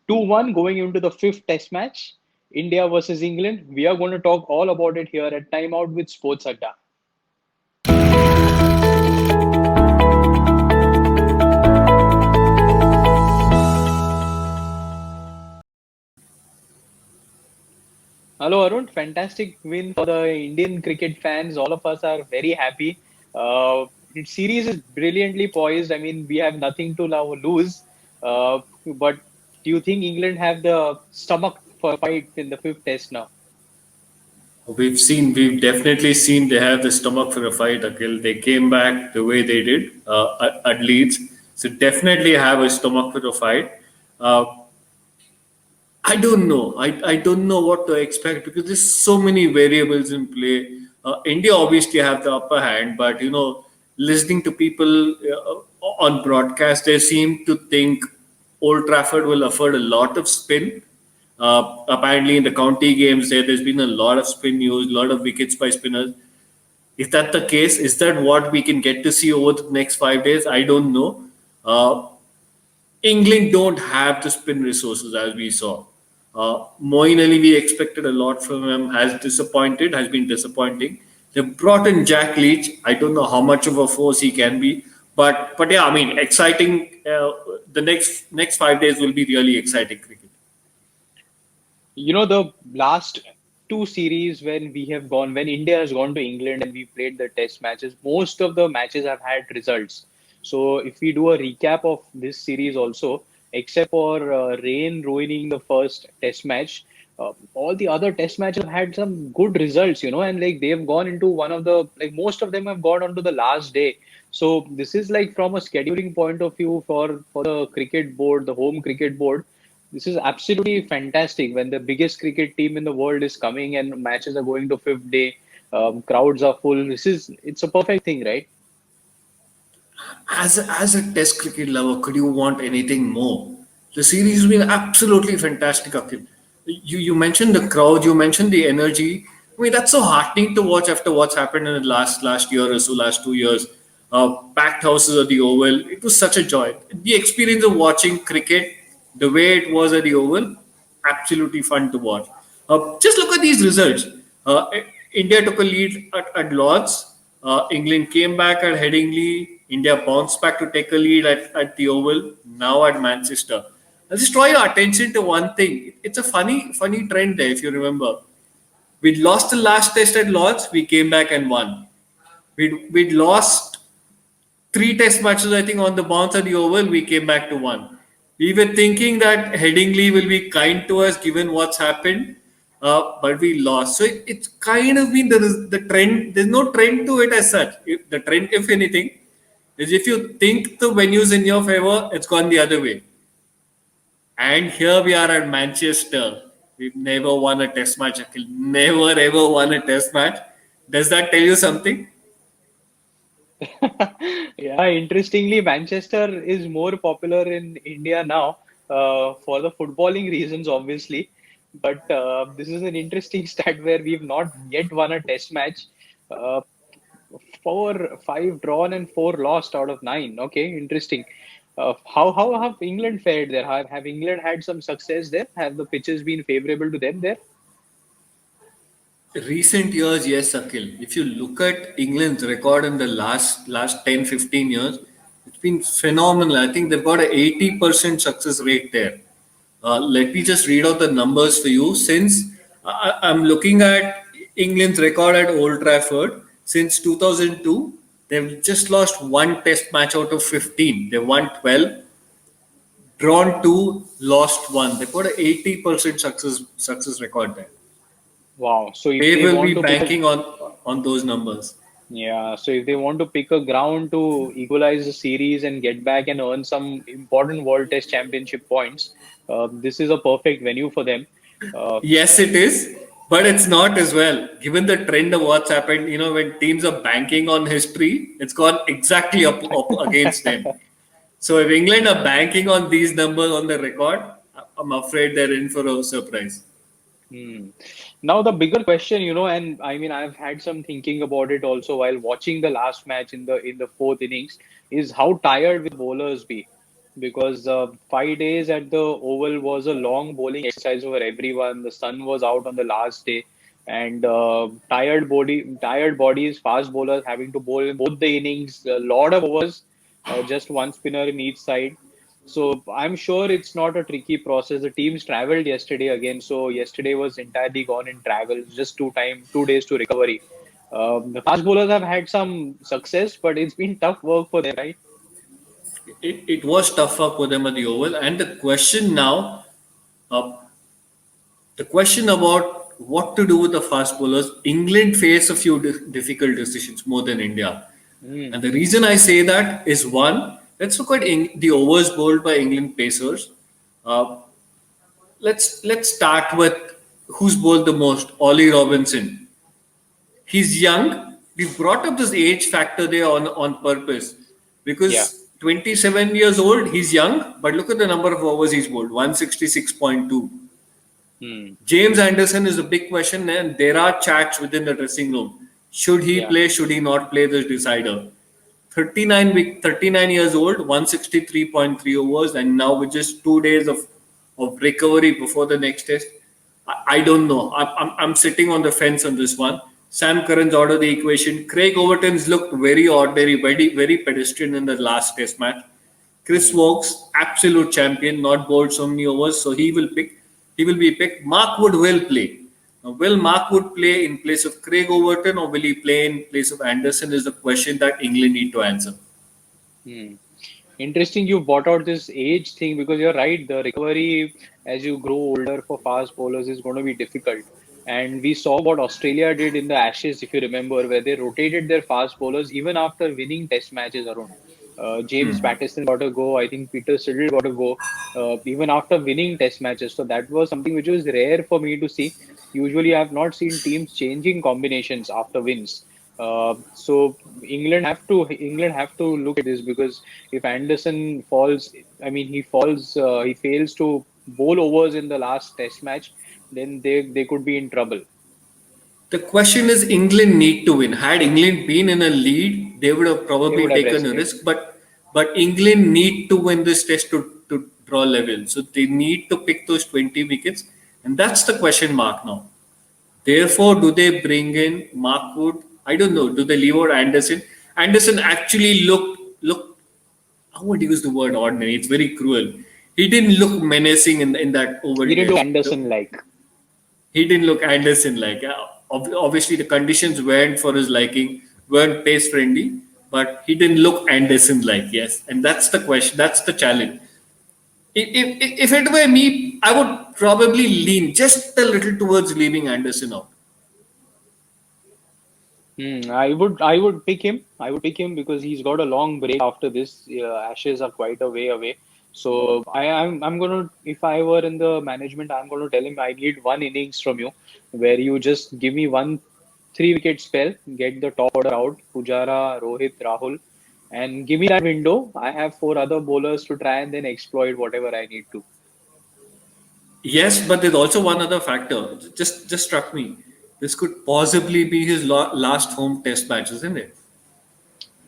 2-1 going into the fifth test match, India versus England. We are going to talk all about it here at Timeout with SportsAdda. Hello, Arun. Fantastic win for the Indian cricket fans. All of us are very happy. The series is brilliantly poised. I mean, we have nothing to now lose. But do you think England have the stomach for a fight in the fifth test now? We've definitely seen they have the stomach for a fight, Akhil. They came back the way they did at Leeds. So definitely have a stomach for the fight. Uh, I don't know. I don't know what to expect because there's so many variables in play. India obviously have the upper hand, but listening to people on broadcast, they seem to think Old Trafford will afford a lot of spin. Apparently, in the county games, there's been a lot of spin used, a lot of wickets by spinners. Is that the case? Is that what we can get to see over the next 5 days? I don't know. Uh, England don't have the spin resources as we saw. Moeen Ali, we expected a lot from him, has been disappointing. They brought in Jack Leach. I don't know how much of a force he can be, but yeah, I mean, exciting. The next 5 days will be really exciting cricket. The last two series when India has gone to England and we played the test matches, most of the matches have had results. So if we do a recap of this series also, except for rain ruining the first test match, all the other test matches have had some good results, and like they've gone into one of the, like most of them have gone on to the last day. So this is like from a scheduling point of view for the cricket board, the home cricket board, this is absolutely fantastic when the biggest cricket team in the world is coming and matches are going to fifth day. Crowds are full. It's a perfect thing, right? As a Test cricket lover, could you want anything more? The series has been absolutely fantastic, Akhil. You mentioned the crowd, you mentioned the energy. I mean, that's so heartening to watch after what's happened in the last year or so, last 2 years. Packed houses at the Oval. It was such a joy. The experience of watching cricket the way it was at the Oval, absolutely fun to watch. Just look at these results. Uh, India took a lead at Lords. England came back at Headingley. India bounced back to take a lead at the Oval. Now at Manchester. I'll just draw your attention to one thing. It's a funny trend there, if you remember. We lost the last test at Lords. We came back and won. We'd lost three test matches, I think, on the bounce at the Oval. We came back to one. We were thinking that Headingley will be kind to us given what's happened, but we lost. So it's kind of been the trend. There's no trend to it as such. The trend, if anything, is if you think the venue's in your favor, it's gone the other way. And here we are at Manchester. We've never won a test match, Akhil. Never ever won a test match. Does that tell you something? Yeah, interestingly, Manchester is more popular in India now for the footballing reasons, obviously. But this is an interesting stat where we've not yet won a test match. Uh, five drawn and four lost out of nine. Okay, interesting. How have England fared there? Have England had some success there? Have the pitches been favorable to them there? Recent years, yes, Akhil. If you look at England's record in the last 10, 15 years, it's been phenomenal. I think they've got an 80% success rate there. Let me just read out the numbers for you. Since I'm looking at England's record at Old Trafford, since 2002, they've just lost one test match out of 15. They won 12, drawn two, lost one. They've got an 80% success record there. Wow. So if They they will want be to pick a banking on those numbers. Yeah, so if they want to pick a ground to equalize the series and get back and earn some important World Test Championship points, this is a perfect venue for them. Uh, Yes, it is, but it's not as well. Given the trend of what's happened, when teams are banking on history, it's gone exactly up against them. So if England are banking on these numbers on the record, I'm afraid they're in for a surprise. hmm. Now the bigger question, and I mean I've had some thinking about it also while watching the last match in the fourth innings, is how tired will bowlers be? because 5 days at the Oval was a long bowling exercise for everyone. The sun was out on the last day, and tired bodies, fast bowlers having to bowl in both the innings, a lot of overs, just one spinner in each side. So I'm sure it's not a tricky process. The teams traveled yesterday again, so yesterday was entirely gone in travel. Just 2 days to recovery. The fast bowlers have had some success, but it's been tough work for them, right? It was tough up for them at the Oval. And uh, the question about what to do with the fast bowlers, England face a few difficult decisions more than India. And Hmm. the reason I say that is one, let's look at the overs bowled by England pacers. Uh, let's start with who's bowled the most. Ollie Robinson. He's young. We've brought up this age factor there on purpose Yeah. because 27 years old, he's young, but look at the number of overs he's bowled 166.2. Hmm. James Anderson is a big question, and there are chats within the dressing room. Should he Yeah. play? Should he not play this decider? 39 years old, 163.3 overs, and now with just 2 days of recovery before the next test. I don't know. I'm sitting on the fence on this one. Sam Curran's out of the equation. Craig Overton's looked very ordinary, very pedestrian in the last test match. Chris Hmm. Wokes, absolute champion, not bowled so many overs, so he will be picked. Mark Wood will play. Now, will Mark Wood play in place of Craig Overton or will he play in place of Anderson is the question that England need to answer. Hmm. Interesting you brought out this age thing because you're right. The recovery as you grow older for fast bowlers is going to be difficult. And we saw what Australia did in the Ashes, if you remember, where they rotated their fast bowlers even after winning test matches around. James Patterson got a go. I think Peter Siddle got a go, even after winning test matches. So that was something which was rare for me to see. Usually, I have not seen teams changing combinations after wins. So England have to look at this because if Anderson falls, I mean he fails to bowl overs in the last Test match, then they could be in trouble. The question is England need to win. Had England been in a lead, they would have They would probably have taken a rested. risk, but England need to win this test to draw level. So they need to pick those 20 wickets, and that's the question mark now. Therefore, do they bring in Mark Wood? I don't know. Do they leave out Anderson? Anderson actually looked. I would use the word ordinary. It's very cruel. He didn't look menacing in that oval He didn't do test. Anderson like. He didn't look Anderson like. Obviously, the conditions weren't for his liking, weren't pace friendly, but he didn't look Anderson like. Yes, and that's the question. That's the challenge. If it were me, I would probably lean just a little towards leaving Anderson out. I would pick him. I would pick him because he's got a long break after this. Ashes are quite a way away. So I'm gonna if I were in the management, I'm gonna tell him I need one innings from you, where you just give me one 3 wicket spell, get the top order out, Pujara, Rohit, Rahul, and give me that window. I have four other bowlers to try and then exploit whatever I need to. Yes, but there's also one other factor. Just struck me. This could possibly be his last home test match, isn't it?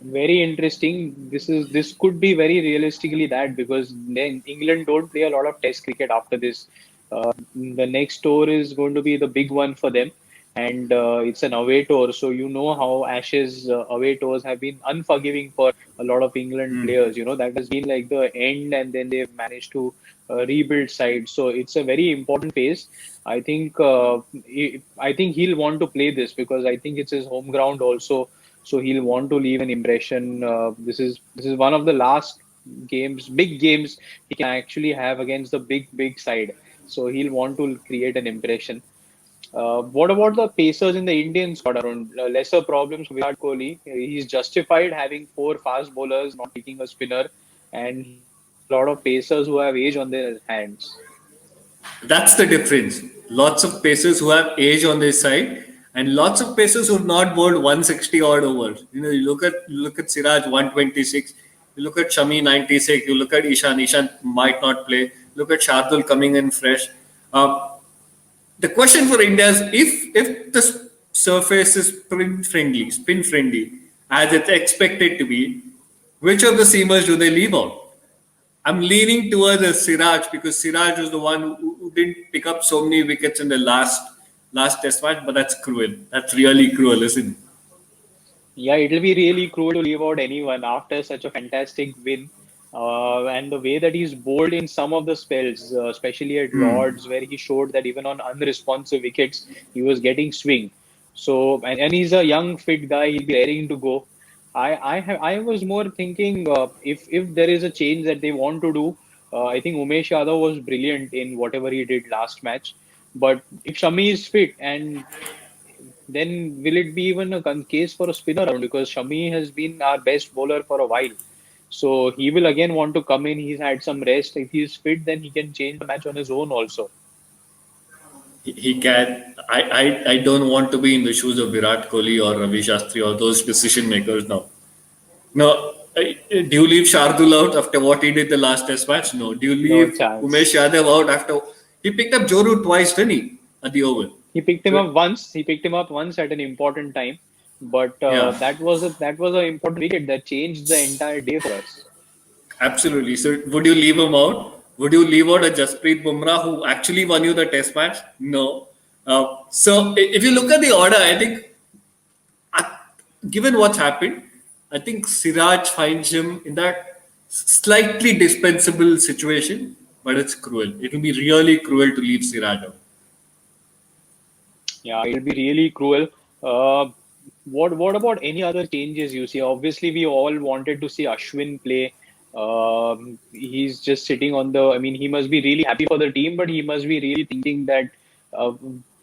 Very interesting. This could be very realistically that because then England don't play a lot of Test cricket after this. The next tour is going to be the big one for them, and it's an away tour. So you know how Ashes away tours have been unforgiving for a lot of England players. You know that has been like the end, and then they've managed to rebuild side. So it's a very important phase. I think he'll want to play this because I think it's his home ground also, so he'll want to leave an impression. This is one of the last big games he can actually have against the big side. So he'll want to create an impression. What about the Pacers in the Indian squad? Around lesser problems for Virat Kohli. He's justified having four fast bowlers, not taking a spinner, and he has a lot of Pacers who have age on their hands. That's the difference. Lots of pacers who have age on their side, and lots of pacers who have not bowled 160 odd overs. You look at Siraj 126. You look at Shami 96. You look at Ishan. Ishan might not play. Look at Shardul coming in fresh. Uh, the question for India is if the surface is spin friendly, as it's expected to be, which of the seamers do they leave out? I'm leaning towards a Siraj because Siraj was the one who didn't pick up so many wickets in the last test match, but that's cruel. That's really cruel, isn't it? Yeah, it'll be really cruel to leave out anyone after such a fantastic win. And the way that he's bowled in some of the spells, especially at Lords, where he showed that even on unresponsive wickets, he was getting swing. So, and he's a young, fit guy, he'll be raring to go. I was more thinking if there is a change that they want to do, I think Umesh Yadav was brilliant in whatever he did last match. But if Shami is fit and then will it be even a case for a spinner around because Shami has been our best bowler for a while. So he will again want to come in. He's had some rest. If he's fit, then he can change the match on his own also. He can. I don't want to be in the shoes of Virat Kohli or Ravi Shastri or those decision makers now. No, do you leave Shardul out after what he did the last test match? No. Do you No leave Umesh chance. Yadav out after he picked up Joru twice, didn't he? At the Oval. He picked him So, up once. He picked him up once at an important time, but yeah, that was an important wicket that changed the entire day for us. absolutely. So would you leave him out? Would you leave out a Jasprit Bumrah who actually won you the test match? No. So if you look at the order, I think uh, given what's happened, I think Siraj finds him in that slightly dispensable situation, but it's cruel. It will be really cruel to leave Siraj out. Yeah, it'll be really cruel. Uh, what about any other changes you see? Obviously, we all wanted to see Ashwin play. He's just sitting on the. I mean, he must be really happy for the team, but he must be really thinking that uh,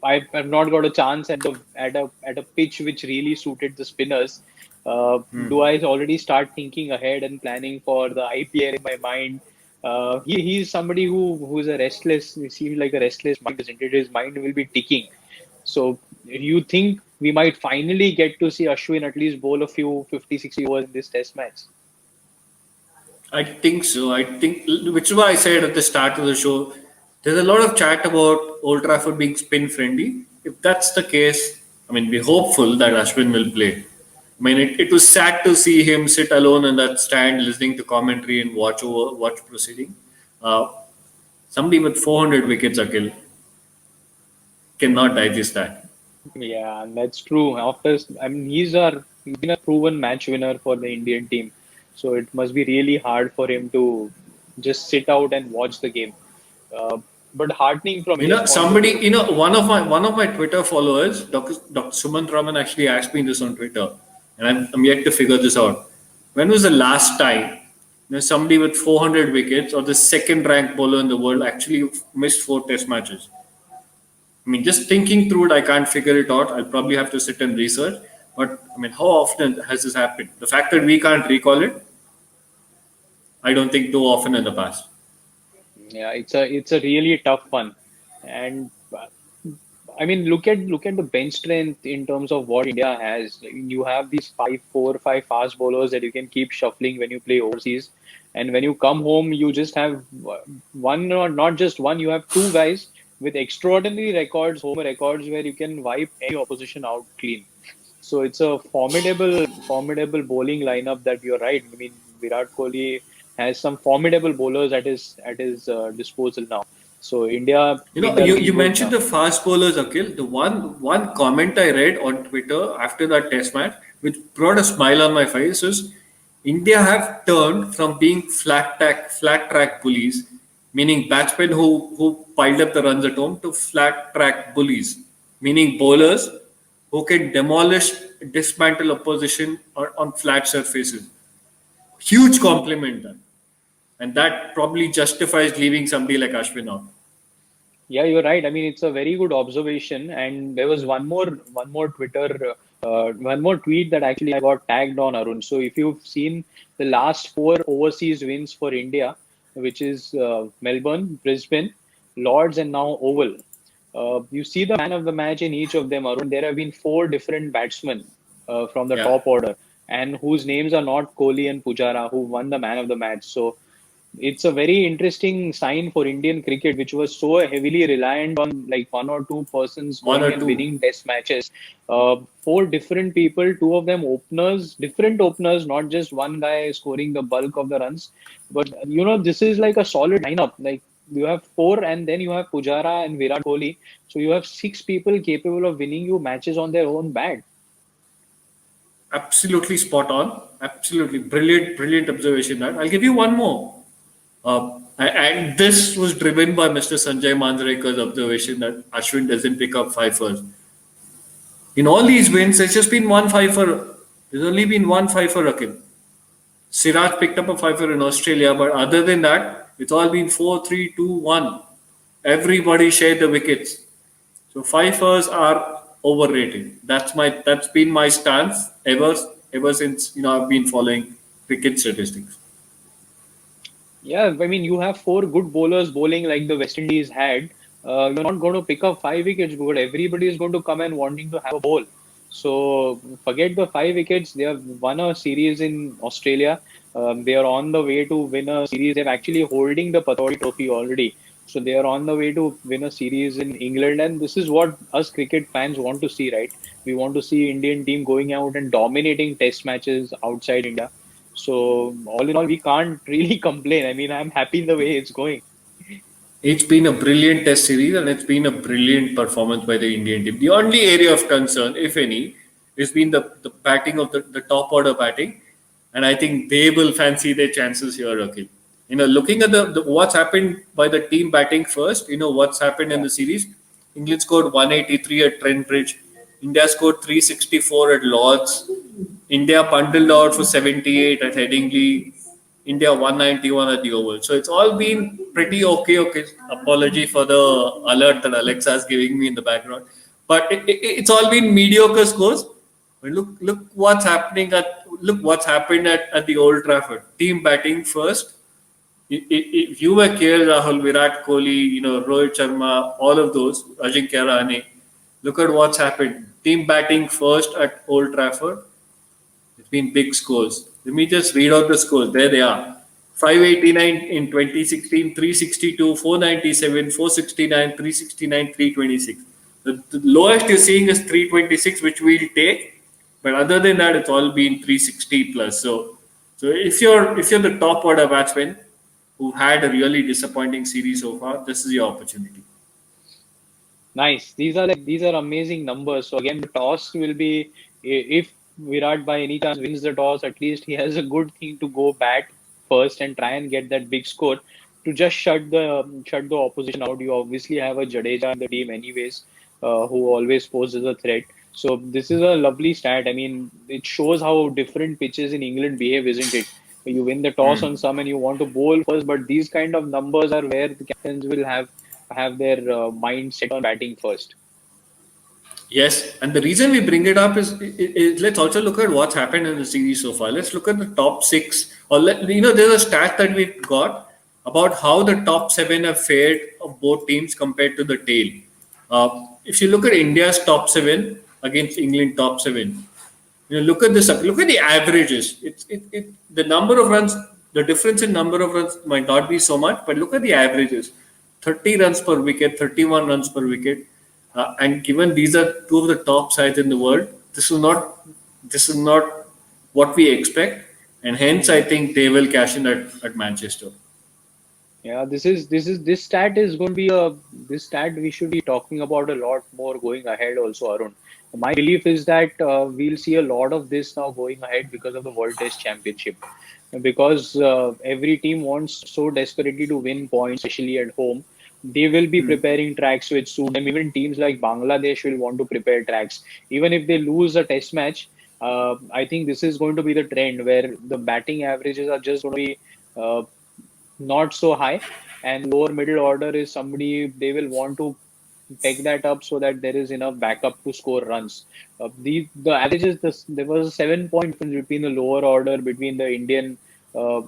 I've not got a chance at a pitch which really suited the spinners. Do I already start thinking ahead and planning for the IPL in my mind? He's somebody who's a restless. He seems like a restless mind, isn't it? His mind will be ticking. So you think we might finally get to see Ashwin at least bowl a few 50, 60 overs in this test match? I think so. I think, which is why I said at the start of the show, there's a lot of chat about Old Trafford being spin friendly. If that's the case, I mean, we're hopeful that Ashwin will play. I mean, it was sad to see him sit alone in that stand, listening to commentary and watch proceeding. Uh, Somebody with 400 wickets, Akhil, cannot digest that. Yeah, and that's true. I mean, he's been a proven match winner for the Indian team. So it must be really hard for him to just sit out and watch the game. Uh, but heartening from You his know, point of somebody, view. one of my Twitter followers, Dr. Sumant Raman, actually asked me this on Twitter, and I'm yet to figure this out. When was the last time somebody with 400 wickets or the second ranked bowler in the world actually missed four Test matches? I mean, just thinking through it, I can't figure it out. I'll probably have to sit and research. But I mean, how often has this happened? The fact that we can't recall it, I don't think too often in the past. Yeah, it's a really tough one. And I mean, look at the bench strength in terms of what India has. Like, you have these 4 or 5 fast bowlers that you can keep shuffling when you play overseas, and when you come home, you just have one or not just one. You have two guys with extraordinary records, home records, where you can wipe any opposition out clean. So it's a formidable bowling lineup that you're right. I mean, Virat Kohli has some formidable bowlers at his disposal now. So India You know, picked a you really good mentioned now. the fast bowlers, Akhil. The one comment I read on Twitter after that Test match, which brought a smile on my face, is India have turned from being flat track bullies, meaning batsmen who piled up the runs at home, to flat track bullies, meaning bowlers who can demolish, dismantle opposition on flat surfaces. Huge compliment, done. And that probably justifies leaving somebody like Ashwin out. Yeah, you're right. I mean, it's a very good observation. And there was one more tweet that actually I got tagged on, Arun. So if you've seen the last four overseas wins for India, which is Melbourne, Brisbane, Lords, and now Oval, you see the man of the match in each of them, Arun. There have been four different batsmen from the Yeah. top order, and whose names are not Kohli and Pujara, who won the man of the match. So it's a very interesting sign for Indian cricket, which was so heavily reliant on like one or two persons One going or and two. winning test matches. Four different people, two of them openers, different openers, not just one guy scoring the bulk of the runs. But this is like a solid lineup. Like you have four, and then you have Pujara and Virat Kohli. So you have six people capable of winning you matches on their own bat. Absolutely spot on. Absolutely brilliant, brilliant observation. That I'll give you one more. And this was driven by Mr. Sanjay Manjrekar's observation that Ashwin doesn't pick up fifers. In all these wins, there's just been one fifer. There's only been one fifer, Akhil. Siraj picked up a fifer in Australia, but other than that, it's all been 4-3-2-1. Everybody shared the wickets. So fifers are overrated. That's been my stance ever since I've been following cricket statistics. Yeah, I mean, you have four good bowlers bowling like the West Indies had. You're not going to pick up 5 wickets because everybody is going to come and wanting to have a bowl. So forget the 5 wickets. They have won a series in Australia. They are on the way to win a series. They're actually holding the Patodi Trophy already. So they are on the way to win a series in England. And this is what us cricket fans want to see, right? We want to see Indian team going out and dominating test matches outside India. So all in all, we can't really complain. I mean, I'm happy the way it's going. It's been a brilliant test series and it's been a brilliant performance by the Indian team. The only area of concern, if any, has been the batting of the top order batting. And I think they will fancy their chances here, okay. Looking at the what's happened by the team batting first, what's happened in Yeah. the series. England scored 183 at Trent Bridge. India scored 364 at Lords. India bundled out for 78 at Headingley. India 191 at the Oval. So it's all been pretty okay. Okay, apology for the alert that Alexa is giving me in the background, but it's all been mediocre scores. But look what's happened at the Old Trafford. Team batting first. If you were KL Rahul, Virat Kohli, Rohit Sharma, all of those, Ajinkya Rahane, look at what's happened. Team batting first at Old Trafford. It's been big scores. Let me just read out the scores. There they are. 589 in 2016, 362, 497, 469, 369, 326. The lowest you're seeing is 326, which we'll take. But other than that, it's all been 360 plus. So if you're the top order batsman who had a really disappointing series so far, this is your opportunity. Nice. These are amazing numbers. So again, the toss will be if Virat by any chance wins the toss, at least he has a good thing to go bat first and try and get that big score to just shut the opposition out. You obviously have a Jadeja in the team anyways, who always poses a threat. So this is a lovely stat. I mean, it shows how different pitches in England behave, isn't it? You win the toss on some and you want to bowl first, but these kind of numbers are where the captains will have their mind set on batting first. Yes, and the reason we bring it up is let's also look at what's happened in the series so far. Let's look at the top six, or there's a stat that we got about how the top seven have fared of both teams compared to the tail. If you look at India's top seven against England top seven, look at this. Look at the averages. The number of runs, the difference in number of runs might not be so much, but look at the averages: 30 runs per wicket, 31 runs per wicket. And given these are two of the top sides in the world, this is not what we expect, and hence I think they will cash in at Manchester. Yeah, this stat is going to be a this stat we should be talking about a lot more going ahead also, Arun. My belief is that we'll see a lot of this now going ahead because of the World Test Championship. Because every team wants so desperately to win points, especially at home. They will be preparing tracks which suit them. Even teams like Bangladesh will want to prepare tracks. Even if they lose a test match, I think this is going to be the trend where the batting averages are just going to be not so high, and lower middle order is somebody they will want to take that up so that there is enough backup to score runs. The averages there was a 7 point difference between the lower order between the Indian uh,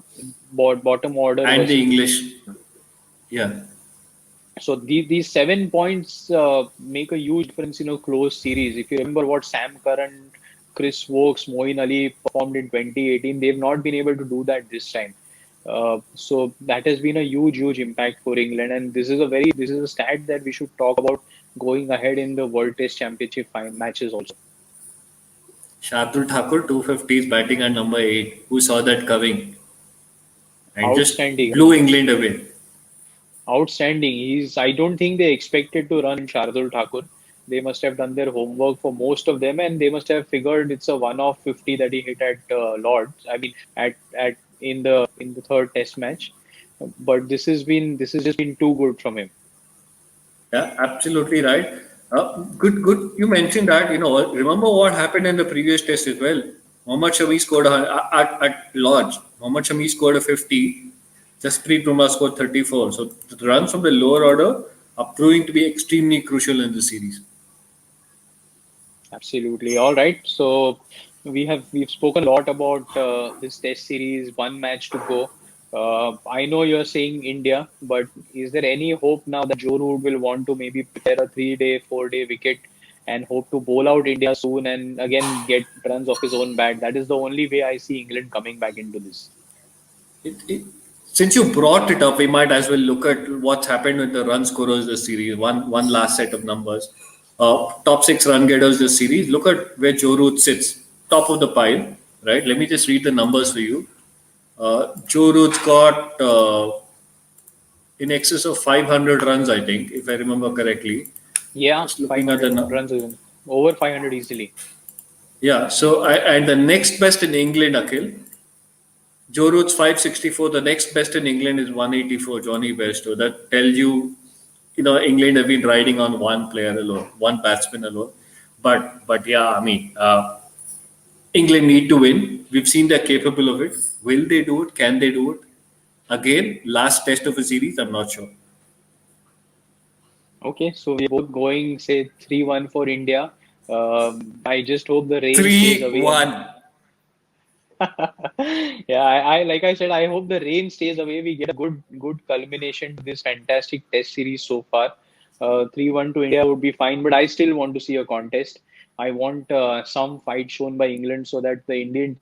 bottom order And the versus English, yeah. so these 7 points make a huge difference in a close series. If you remember what Sam Curran, Chris Wokes, Moeen Ali performed in 2018, they've not been able to do that this time. So that has been a huge impact for England, and this is a stat that we should talk about going ahead in the World Test Championship matches also. Shardul Thakur, 250s batting at number 8. Who saw that coming? And just Outstanding, blew England away. outstanding. I don't think they expected to run Shardul Thakur. They must have done their homework for most of them, and they must have figured it's a one-off 50 that he hit at Lords. I mean, at in the third Test match. But this has just been too good from him. Yeah, absolutely right. Good. You mentioned that. Remember what happened in the previous test as well. Mohammad Shami scored at Lodge. Mohammad Shami scored a 50. Jasprit Bumrah scored 34. So the runs from the lower order are proving to be extremely crucial in the series. Absolutely. All right. So we've spoken a lot about this Test series. One match to go. I know you're saying India, but is there any hope now that Joe Root will want to maybe prepare a 3-day, 4-day wicket and hope to bowl out India soon and again get runs off his own bat? That is the only way I see England coming back into this. It, it, since you brought it up, we might as well look at what's happened with the run scorers this series. One last set of numbers. Top six run getters this series. Look at where Joe Root sits, top of the pile. Right. Let me just read the numbers for you. Joe Root's got in excess of 500 runs, I think, if I remember correctly. Yeah, Just looking at 500 runs, over 500 easily. yeah. So and the next best in England, Akhil, Joe Root's 564. The next best in England is 184, Johnny Bairstow. That tells you, England have been riding on one player alone, one batsman alone. But yeah, I mean, England need to win. We've seen they're capable of it. Will they do it? Can they do it? Again, last test of a series, I'm not sure. Okay, so we're both going, say, 3-1 for India. I just hope the rain stays Three away and one. yeah, I like I said, I hope the rain stays away. We get a good culmination to this fantastic Test series so far. 3-1 to India would be fine, but I still want to see a contest. I want some fight shown by England so that the Indian team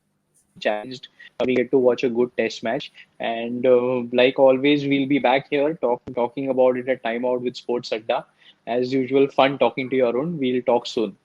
is challenged. We get to watch a good Test match, and like always, we'll be back here talking about it at Timeout with Sports Adda. As usual, fun talking to you, Arun. We'll talk soon.